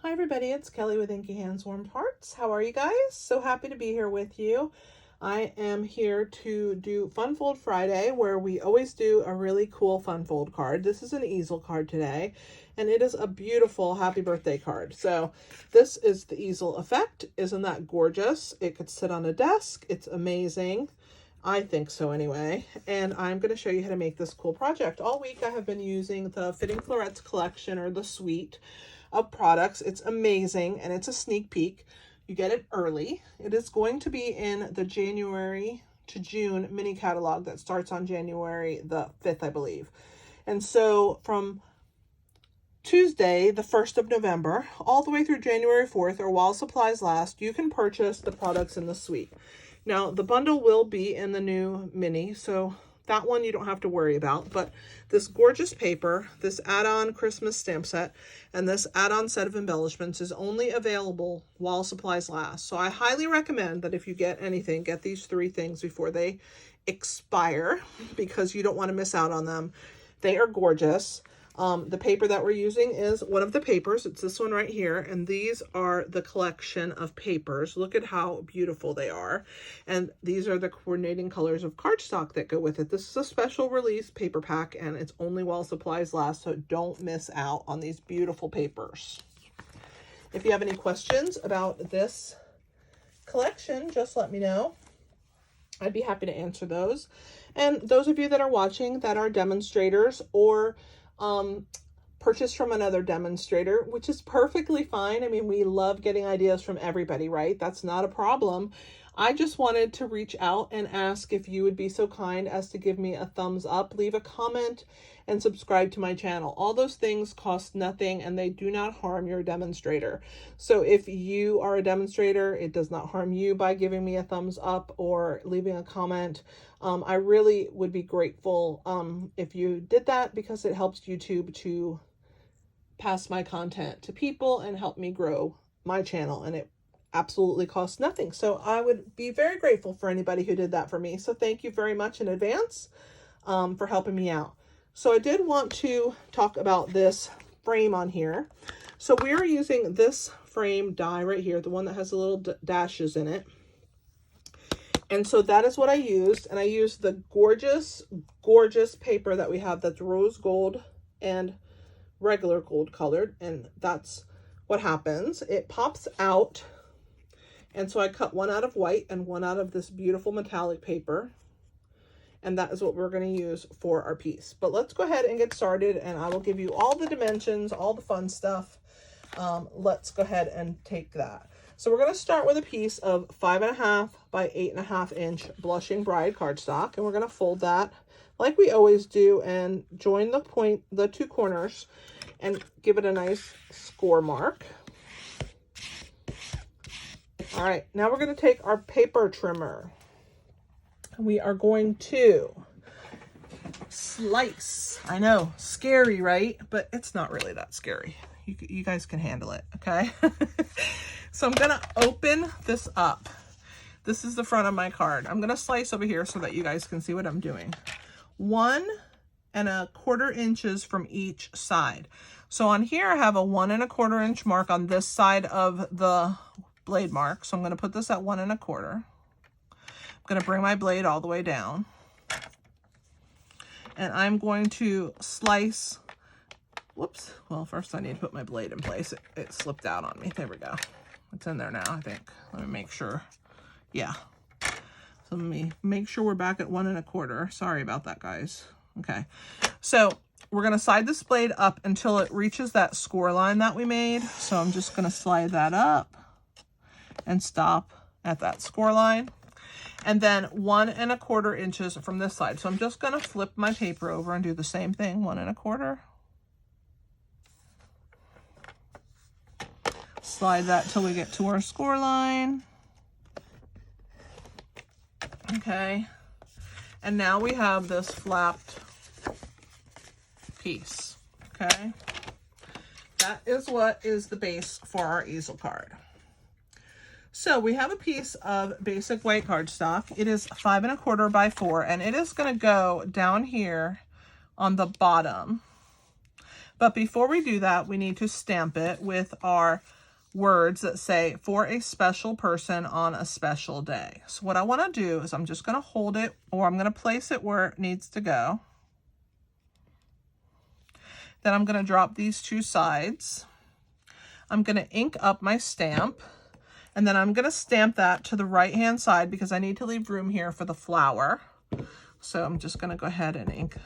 Hi everybody, it's Kelly with Inky Hands Warmed Hearts. How are you guys? So happy to be here with you. I am here to do Fun Fold Friday, where we always do a really cool Fun Fold card. This is an easel card today, and it is a beautiful happy birthday card. So this is the easel effect. Isn't that gorgeous? It could sit on a desk. It's amazing. I think so anyway. And I'm going to show you how to make this cool project. All week I have been using the Fitting Florets collection, or the suite of products. It's amazing, and it's a sneak peek. You get it early. It is going to be in the January to June mini catalog that starts on January the 5th, I believe. And so from Tuesday, the 1st of November, all the way through January 4th, or while supplies last, you can purchase the products in the suite. Now, the bundle will be in the new mini, so that one you don't have to worry about. But this gorgeous paper, this add-on Christmas stamp set, and this add-on set of embellishments is only available while supplies last. So I highly recommend that if you get anything, get these 3 things before they expire, because you don't want to miss out on them. They are gorgeous. The paper that we're using is one of the papers. It's this one right here. And these are the collection of papers. Look at how beautiful they are. And these are the coordinating colors of cardstock that go with it. This is a special release paper pack, and it's only while supplies last. So don't miss out on these beautiful papers. If you have any questions about this collection, just let me know. I'd be happy to answer those. And those of you that are watching that are demonstrators, or purchase from another demonstrator, which is perfectly fine. I mean, we love getting ideas from everybody, right? That's not a problem. I just wanted to reach out and ask if you would be so kind as to give me a thumbs up, leave a comment, and subscribe to my channel. All those things cost nothing, and they do not harm your demonstrator. So if you are a demonstrator, it does not harm you by giving me a thumbs up or leaving a comment. I really would be grateful if you did that, because it helps YouTube to pass my content to people and help me grow my channel, and it absolutely costs nothing. So I would be very grateful for anybody who did that for me. So thank you very much in advance for helping me out. So I did want to talk about this frame on here. So we are using this frame die right here, the one that has the little dashes in it. And so that is what I used. And I used the gorgeous, gorgeous paper that we have that's rose gold and regular gold colored. And that's what happens. It pops out. And so I cut one out of white and one out of this beautiful metallic paper. And that is what we're going to use for our piece. But let's go ahead and get started, and I will give you all the dimensions, all the fun stuff. Let's go ahead and take that. So we're going to start with a piece of 5.5 by 8.5 inch Blushing Bride cardstock, and we're going to fold that like we always do and join the 2 corners and give it a nice score mark. All right, now we're going to take our paper trimmer. We are going to slice. I know, scary, right? But it's not really that scary. You guys can handle it, okay? So I'm going to open this up. This is the front of my card. I'm going to slice over here so that you guys can see what I'm doing. 1 1/4 inches from each side. So on here I have a 1 1/4 inch mark on this side of the blade mark. So I'm going to put this at 1 1/4. I'm going to bring my blade all the way down. And I'm going to slice. Whoops. Well, first I need to put my blade in place. It slipped out on me. There we go. It's in there now, I think. Let me make sure. Yeah. So let me make sure we're back at 1 1/4. Sorry about that, guys. Okay. So we're going to slide this blade up until it reaches that score line that we made. So I'm just going to slide that up and stop at that score line. And then 1 1/4 inches from this side. So I'm just going to flip my paper over and do the same thing. 1 1/4. Slide that till we get to our score line. Okay. And now we have this flapped piece. Okay. That is what is the base for our easel card. So we have a piece of basic white cardstock. It is 5 1/4 by 4, and it is going to go down here on the bottom. But before we do that, we need to stamp it with our words that say for a special person on a special day. So what I want to do is I'm just going to hold it, or I'm going to place it where it needs to go. Then I'm going to drop these two sides. I'm going to ink up my stamp, and then I'm going to stamp that to the right hand side because I need to leave room here for the flower. So I'm just going to go ahead and ink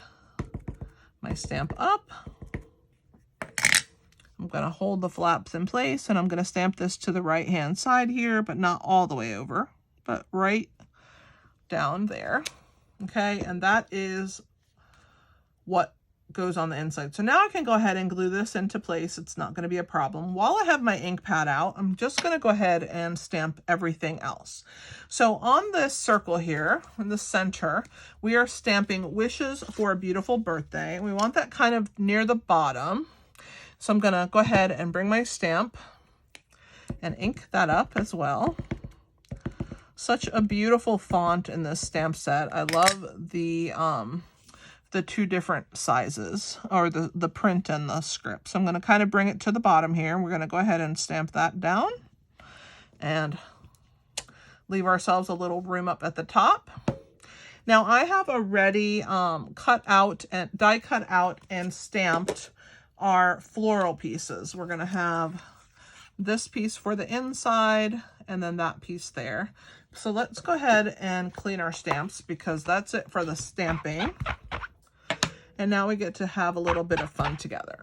my stamp up. I'm going to hold the flaps in place, and I'm going to stamp this to the right hand side here, but not all the way over, but right down there. Okay, and that is what goes on the inside. So now I can go ahead and glue this into place. It's not going to be a problem. While I have my ink pad out, I'm just going to go ahead and stamp everything else. So on this circle here, in the center, we are stamping wishes for a beautiful birthday. We want that kind of near the bottom. So I'm going to go ahead and bring my stamp and ink that up as well. Such a beautiful font in this stamp set. I love the two different sizes, or the print and the script. So I'm going to kind of bring it to the bottom here. We're going to go ahead and stamp that down and leave ourselves a little room up at the top. Now I have already cut out and die cut out and stamped our floral pieces. We're going to have this piece for the inside and then that piece there. So let's go ahead and clean our stamps because that's it for the stamping. And now we get to have a little bit of fun together.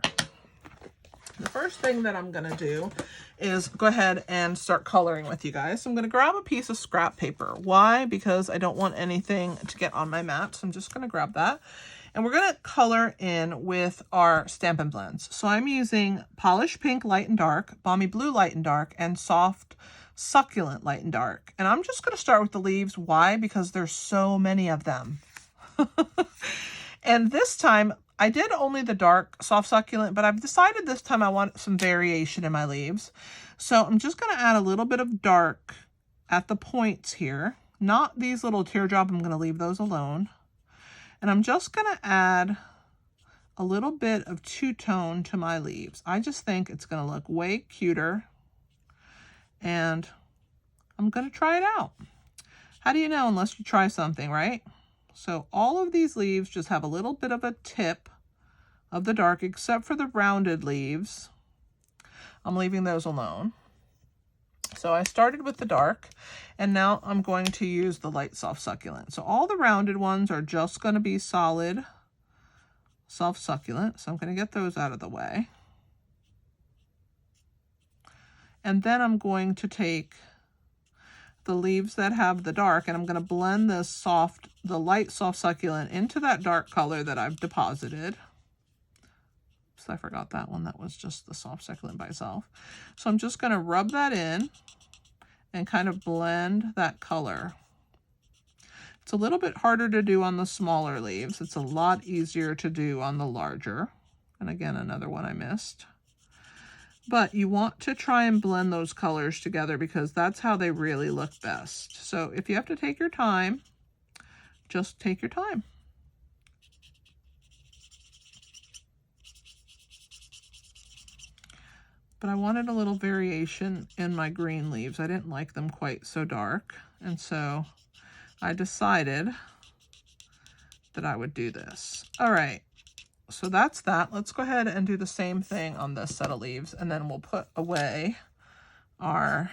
The first thing that I'm going to do is go ahead and start coloring with you guys. So I'm going to grab a piece of scrap paper. Why? Because I don't want anything to get on my mat. So I'm just going to grab that. And we're going to color in with our Stampin' Blends. So I'm using Polished Pink Light and Dark, Balmy Blue Light and Dark, and Soft Succulent Light and Dark. And I'm just going to start with the leaves. Why? Because there's so many of them. And this time, I did only the dark soft succulent, but I've decided this time I want some variation in my leaves. So I'm just going to add a little bit of dark at the points here. Not these little teardrop, I'm going to leave those alone. And I'm just going to add a little bit of two-tone to my leaves. I just think it's going to look way cuter. And I'm going to try it out. How do you know unless you try something, right? So all of these leaves just have a little bit of a tip of the dark, except for the rounded leaves. I'm leaving those alone. So I started with the dark, and now I'm going to use the light soft succulent. So all the rounded ones are just going to be solid soft succulent. So I'm going to get those out of the way. And then I'm going to take the leaves that have the dark, and I'm going to blend the light soft succulent into that dark color that I've deposited. Oops, I forgot that one. That was just the soft succulent by itself. So I'm just going to rub that in and kind of blend that color. It's a little bit harder to do on the smaller leaves. It's a lot easier to do on the larger. And again, another one I missed. But you want to try and blend those colors together because that's how they really look best. So if you have to take your time, just take your time. But I wanted a little variation in my green leaves. I didn't like them quite so dark. And so I decided that I would do this. All right. So that's that. Let's go ahead and do the same thing on this set of leaves, and then we'll put away our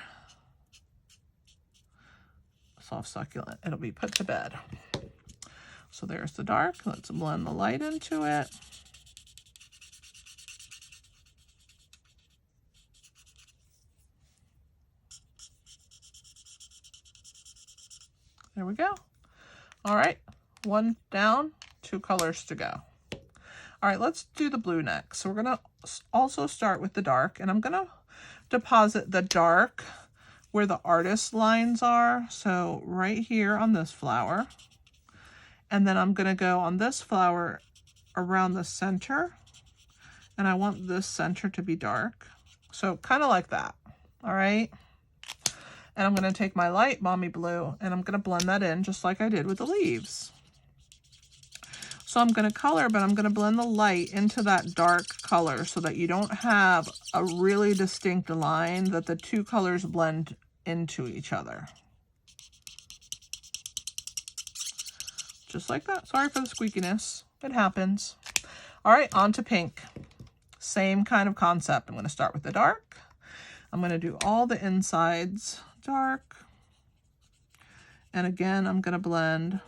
soft succulent. It'll be put to bed. So there's the dark. Let's blend the light into it. There we go. All right, one down, two colors to go. All right, let's do the blue next. So we're going to also start with the dark, and I'm going to deposit the dark where the artist lines are. So right here on this flower. And then I'm going to go on this flower around the center. And I want this center to be dark. So kind of like that. All right. And I'm going to take my light balmy blue and I'm going to blend that in just like I did with the leaves. So I'm going to color, but I'm going to blend the light into that dark color so that you don't have a really distinct line, that the two colors blend into each other. Just like that. Sorry for the squeakiness. It happens. All right, on to pink. Same kind of concept. I'm going to start with the dark. I'm going to do all the insides dark. And again, I'm going to blend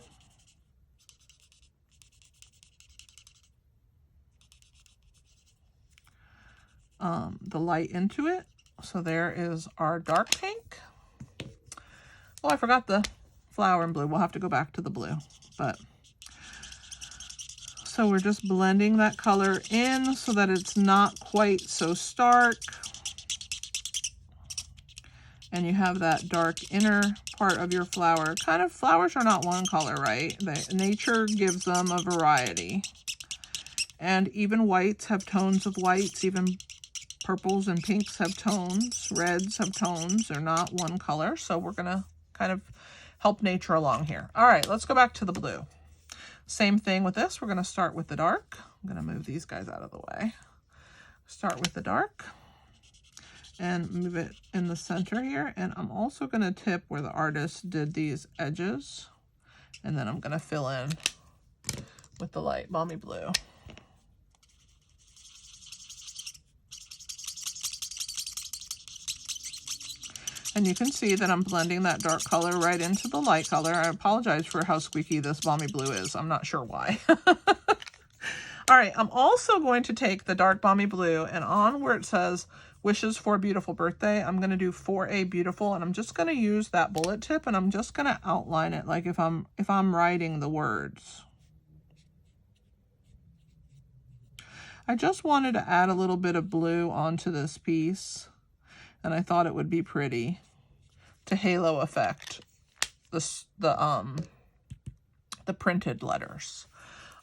the light into it. So there is our dark pink. Oh, I forgot the flower in blue. We'll have to go back to the blue. But so we're just blending that color in so that it's not quite so stark. And you have that dark inner part of your flower. Kind of, flowers are not one color, right? Nature gives them a variety. And even whites have tones of whites, even purples and pinks have tones, reds have tones. They're not one color, so we're gonna kind of help nature along here. All right, let's go back to the blue. Same thing with this. We're gonna start with the dark. I'm gonna move these guys out of the way. Start with the dark and move it in the center here. And I'm also gonna tip where the artist did these edges. And then I'm gonna fill in with the light balmy blue. And you can see that I'm blending that dark color right into the light color. I apologize for how squeaky this balmy blue is. I'm not sure why. All right, I'm also going to take the dark balmy blue, and on where it says wishes for a beautiful birthday, I'm going to do for a beautiful, and I'm just going to use that bullet tip, and I'm just going to outline it like if I'm writing the words. I just wanted to add a little bit of blue onto this piece, and I thought it would be pretty to halo effect the printed letters.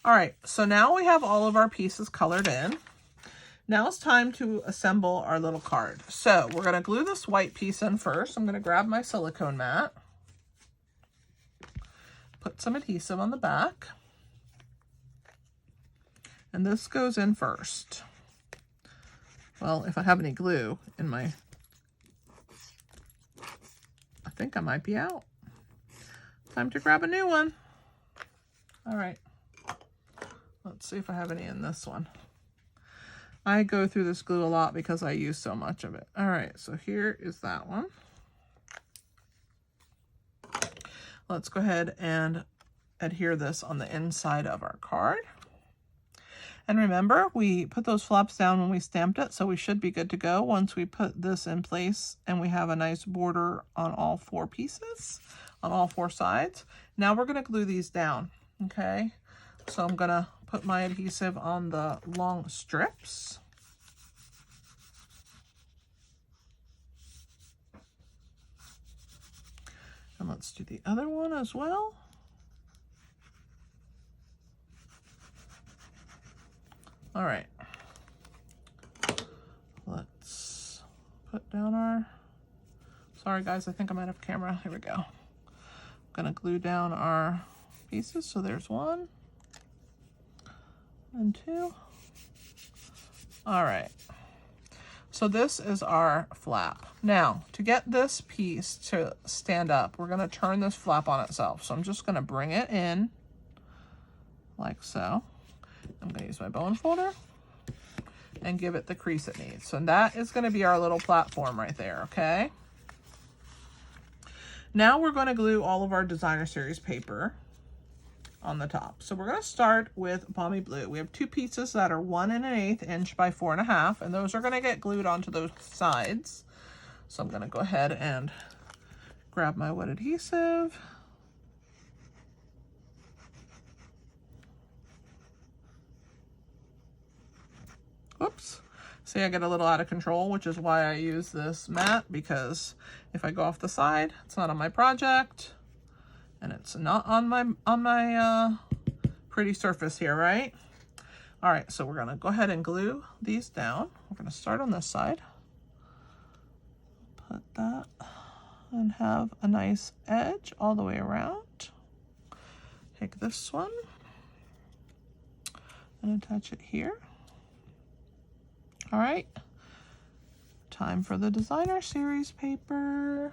All right, so now we have all of our pieces colored in. Now it's time to assemble our little card. So we're going to glue this white piece in first. I'm going to grab my silicone mat, put some adhesive on the back, and this goes in first. Well, if I have any glue in my, I think I might be out. Time to grab a new one. All right. Let's see if I have any in this one. I go through this glue a lot because I use so much of it. All right, so here is that one. Let's go ahead and adhere this on the inside of our card. And remember, we put those flaps down when we stamped it, so we should be good to go once we put this in place and we have a nice border on all four pieces, on all four sides. Now we're going to glue these down, okay? So I'm going to put my adhesive on the long strips. And let's do the other one as well. All right, let's put down our, sorry guys, I think I'm out of camera. Here we go. I'm gonna glue down our pieces. So there's one and two. All right, so this is our flap. Now, to get this piece to stand up, we're gonna turn this flap on itself. So I'm just gonna bring it in like so. I'm going to use my bone folder and give it the crease it needs. So that is going to be our little platform right there, okay? Now we're going to glue all of our designer series paper on the top. So we're going to start with balmy blue. We have two pieces that are 1 1/8 inch by 4 1/2, and those are going to get glued onto those sides. So I'm going to go ahead and grab my wood adhesive. Whoops. See, I get a little out of control, which is why I use this mat, because if I go off the side, it's not on my project and it's not on my pretty surface here, right? All right, so we're gonna go ahead and glue these down. We're gonna start on this side. Put that and have a nice edge all the way around. Take this one. and attach it here. All right, time for the designer series paper.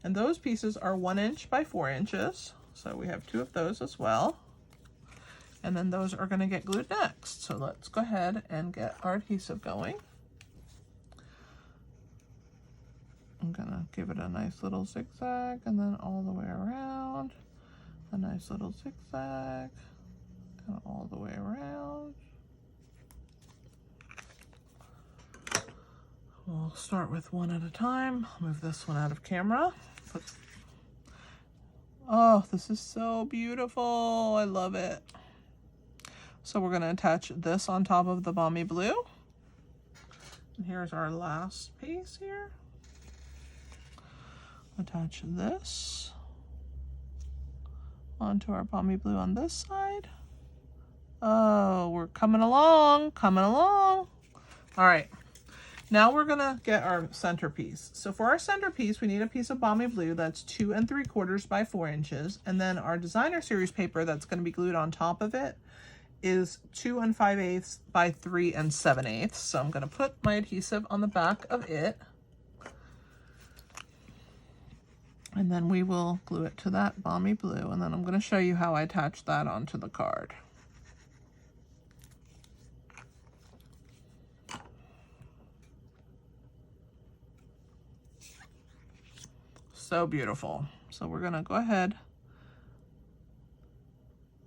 And those pieces are 1 inch by 4 inches. So we have 2 of those as well. And then those are gonna get glued next. So let's go ahead and get our adhesive going. I'm gonna give it a nice little zigzag and then all the way around. A nice little zigzag and all the way around. We'll start with one at a time. Move this one out of camera. Oh, this is so beautiful. I love it. So we're going to attach this on top of the Balmy Blue. And here's our last piece here. Attach this onto our Balmy Blue on this side. Oh, we're coming along, coming along. All right. Now we're gonna get our centerpiece. So for our centerpiece, we need a piece of Balmy Blue that's 2 3/4 by 4 inches. And then our designer series paper that's gonna be glued on top of it is 2 5/8 by 3 7/8. So I'm gonna put my adhesive on the back of it. And then we will glue it to that Balmy Blue. And then I'm gonna show you how I attach that onto the card. So beautiful. So we're gonna go ahead.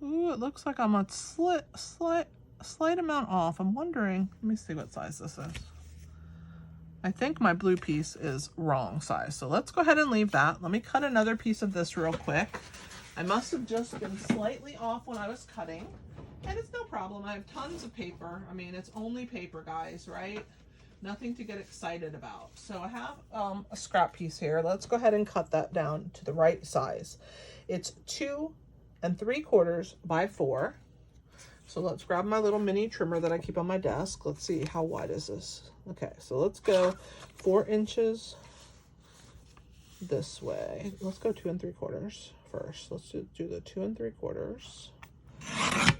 Ooh, it looks like I'm a slight amount off. I'm wondering, let me see what size this is. I think my blue piece is wrong size. So let's go ahead and leave that. Let me cut another piece of this real quick. I must have just been slightly off when I was cutting, and it's no problem. I have tons of paper. I mean, it's only paper, guys, right? Nothing to get excited about. So I have a scrap piece here. Let's go ahead and cut that down to the right size. It's 2 3/4 by 4. So let's grab my little mini trimmer that I keep on my desk. Let's see, how wide is this? Okay, so let's go 4 inches this way. Let's go 2 3/4 first. Let's do the 2 3/4.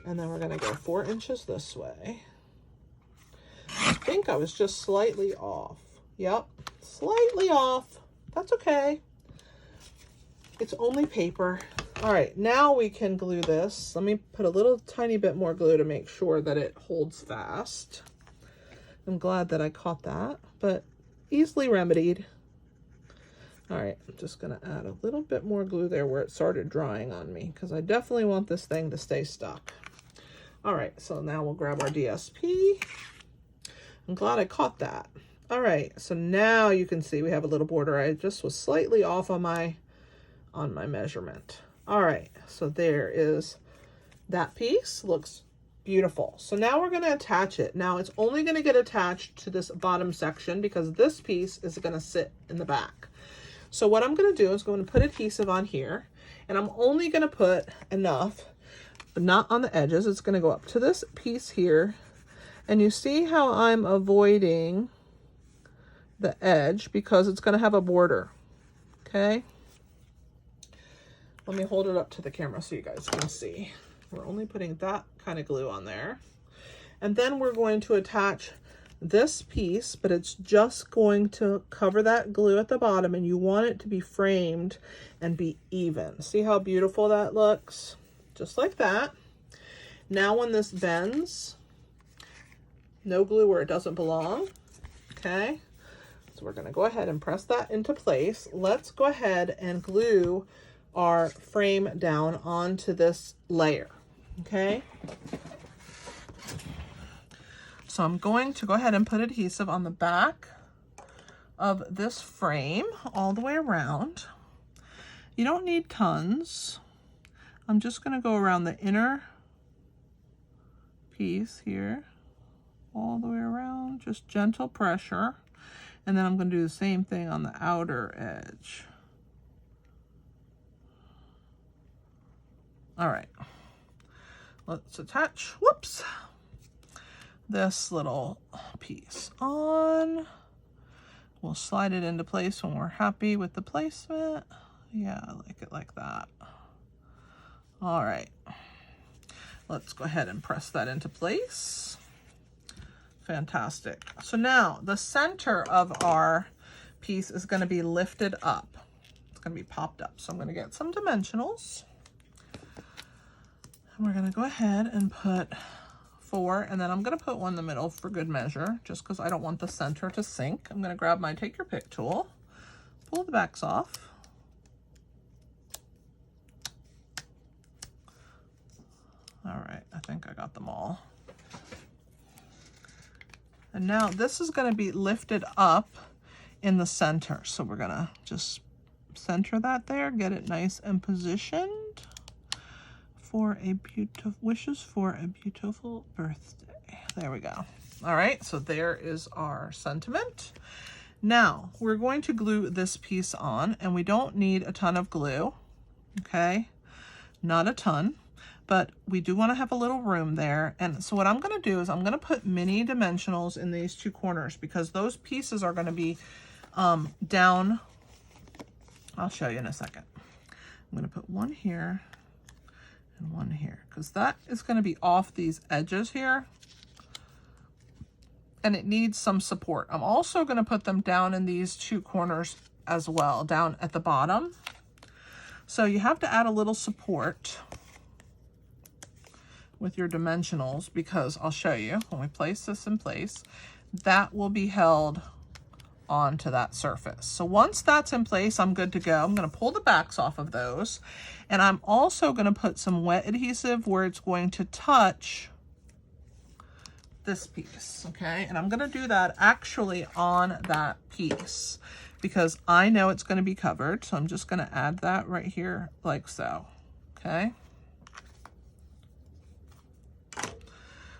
And then we're gonna go 4 inches this way. I think I was just slightly off. Yep, slightly off. That's okay. It's only paper. All right, now we can glue this. Let me put a little tiny bit more glue to make sure that it holds fast. I'm glad that I caught that, but easily remedied. All right, I'm just gonna add a little bit more glue there where it started drying on me, because I definitely want this thing to stay stuck. All right, so now we'll grab our DSP. I'm glad I caught that. All right, so now you can see we have a little border. I just was slightly off on my measurement. All right, so there is that piece. Looks beautiful. So now we're gonna attach it. Now it's only gonna get attached to this bottom section because this piece is gonna sit in the back. So what I'm gonna do is going to put adhesive on here, and I'm only gonna put enough, but not on the edges. It's gonna go up to this piece here. And you see how I'm avoiding the edge because it's going to have a border, okay? Let me hold it up to the camera so you guys can see. We're only putting that kind of glue on there. And then we're going to attach this piece, but it's just going to cover that glue at the bottom, and you want it to be framed and be even. See how beautiful that looks? Just like that. Now when this bends, no glue where it doesn't belong, okay? So we're gonna go ahead and press that into place. Let's go ahead and glue our frame down onto this layer, okay? So I'm going to go ahead and put adhesive on the back of this frame all the way around. You don't need tons. I'm just gonna go around the inner piece here, all the way around, just gentle pressure. And then I'm going to do the same thing on the outer edge. All right, let's attach, whoops, this little piece on. We'll slide it into place when we're happy with the placement. Yeah, I like it like that. All right. Let's go ahead and press that into place. Fantastic. So now the center of our piece is going to be lifted up. It's going to be popped up. So I'm going to get some dimensionals. And we're going to go ahead and put 4, and then I'm going to put 1 in the middle for good measure, just because I don't want the center to sink. I'm going to grab my Take Your Pick tool, pull the backs off. All right, I think I got them all. And now this is going to be lifted up in the center. So we're going to just center that there, get it nice and positioned for a beautiful, wishes for a beautiful birthday. There we go. All right, so there is our sentiment. Now we're going to glue this piece on, and we don't need a ton of glue, okay? Not a ton. But we do want to have a little room there. And so what I'm going to do is I'm going to put mini dimensionals in these 2 corners, because those pieces are going to be down. I'll show you in a second. I'm going to put 1 here and 1 here, because that is going to be off these edges here. And it needs some support. I'm also going to put them down in these 2 corners as well, down at the bottom. So you have to add a little support with your dimensionals, because I'll show you when we place this in place, that will be held onto that surface. So once that's in place, I'm good to go. I'm going to pull the backs off of those, and I'm also going to put some wet adhesive where it's going to touch this piece, okay? And I'm going to do that actually on that piece, because I know it's going to be covered. So I'm just going to add that right here like so, okay?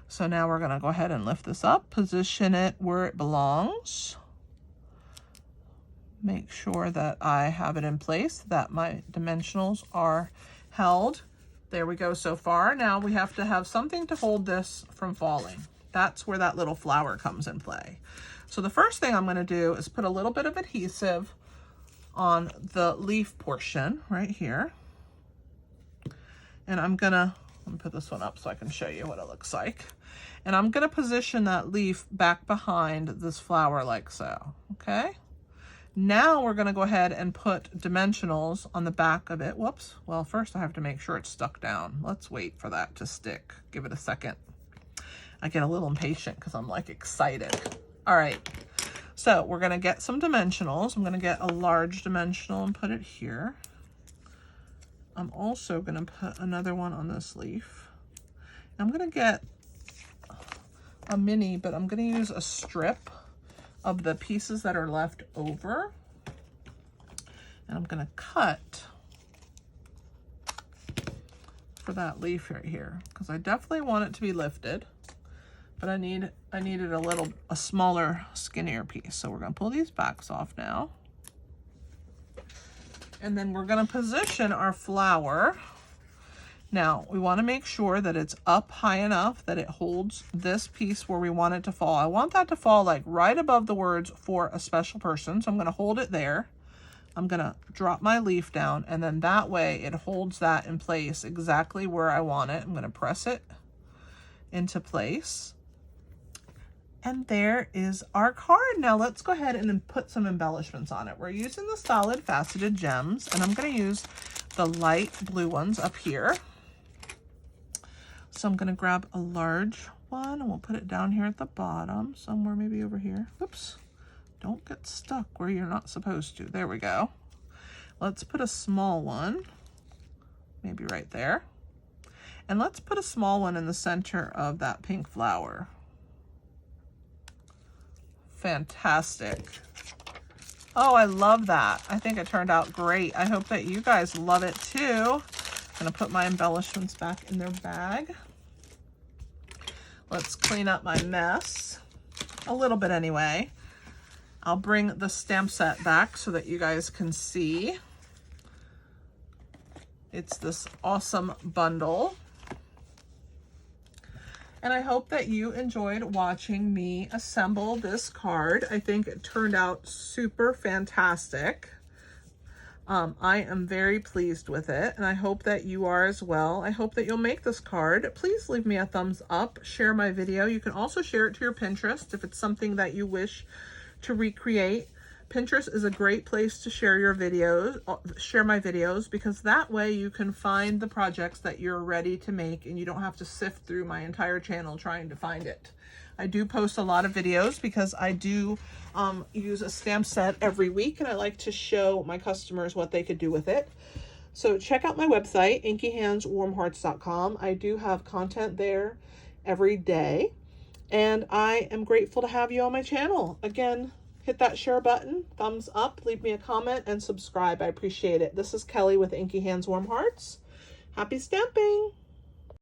So now we're going to go ahead and lift this up, position it where it belongs. Make sure that I have it in place, that my dimensionals are held. There we go so far. Now we have to have something to hold this from falling. That's where that little flower comes in play. So the first thing I'm going to do is put a little bit of adhesive on the leaf portion right here. And I'm going to put this one up so I can show you what it looks like. And I'm going to position that leaf back behind this flower like so, okay? Now we're going to go ahead and put dimensionals on the back of it. Whoops. Well, first I have to make sure it's stuck down. Let's wait for that to stick. Give it a second. I get a little impatient because I'm like excited. All right. So we're going to get some dimensionals. I'm going to get a large dimensional and put it here. I'm also going to put another one on this leaf. I'm going to get a mini, but I'm going to use a strip of the pieces that are left over. And I'm going to cut for that leaf right here, because I definitely want it to be lifted, but I needed a smaller, skinnier piece. So we're going to pull these backs off now. And then we're going to position our flower. Now, we want to make sure that it's up high enough that it holds this piece where we want it to fall. I want that to fall like right above the words "for a special person." So I'm going to hold it there. I'm going to drop my leaf down, and then that way it holds that in place exactly where I want it. I'm going to press it into place. And there is our card. Now let's go ahead and then put some embellishments on it. We're using the solid faceted gems, and I'm going to use the light blue ones up here. So I'm going to grab a large one, and we'll put it down here at the bottom, somewhere maybe over here. Oops, don't get stuck where you're not supposed to. There we go. Let's put a small one, maybe right there. And let's put a small one in the center of that pink flower. Fantastic. Oh, I love that. I think it turned out great. I hope that you guys love it too. I'm going to put my embellishments back in their bag. Let's clean up my mess. A little bit anyway. I'll bring the stamp set back so that you guys can see. It's this awesome bundle. And I hope that you enjoyed watching me assemble this card. I think it turned out super fantastic. I am very pleased with it, and I hope that you are as well. I hope that you'll make this card. Please leave me a thumbs up, share my video. You can also share it to your Pinterest if it's something that you wish to recreate. Pinterest is a great place to share your videos, share my videos, because that way you can find the projects that you're ready to make and you don't have to sift through my entire channel trying to find it. I do post a lot of videos because I do use a stamp set every week, and I like to show my customers what they could do with it. So check out my website, inkyhandswarmhearts.com. I do have content there every day, and I am grateful to have you on my channel. Again, hit that share button, thumbs up, leave me a comment, and subscribe. I appreciate it. This is Kelly with Inky Hands Warm Hearts. Happy stamping!